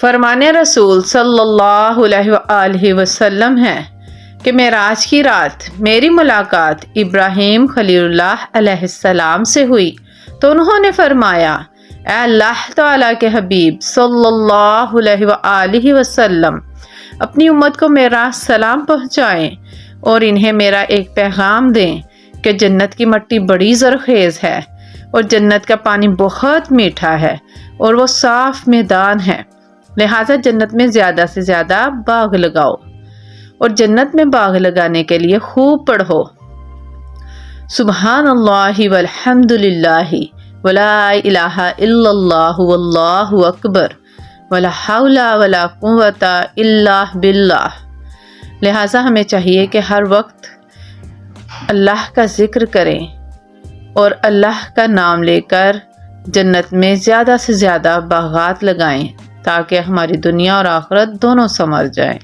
فرمان رسول صلی اللہ علیہ وآلہ وسلم ہے کہ معراج کی رات میری ملاقات ابراہیم خلیل اللہ علیہ السلام سے ہوئی تو انہوں نے فرمایا، اے اللہ تعالیٰ کے حبیب صلی اللہ علیہ وآلہ وسلم، اپنی امت کو میرا سلام پہنچائیں اور انہیں میرا ایک پیغام دیں کہ جنت کی مٹی بڑی زرخیز ہے اور جنت کا پانی بہت میٹھا ہے اور وہ صاف میدان ہے، لہٰذا جنت میں زیادہ سے زیادہ باغ لگاؤ، اور جنت میں باغ لگانے کے لیے خوب پڑھو سبحان اللہ والحمد للہ ولا الہ الا اللہ واللہ اکبر ولا حول ولا قوت الا باللہ۔ لہٰذا ہمیں چاہیے کہ ہر وقت اللہ کا ذکر کریں اور اللہ کا نام لے کر جنت میں زیادہ سے زیادہ باغات لگائیں تاکہ ہماری دنیا اور آخرت دونوں سنور جائیں۔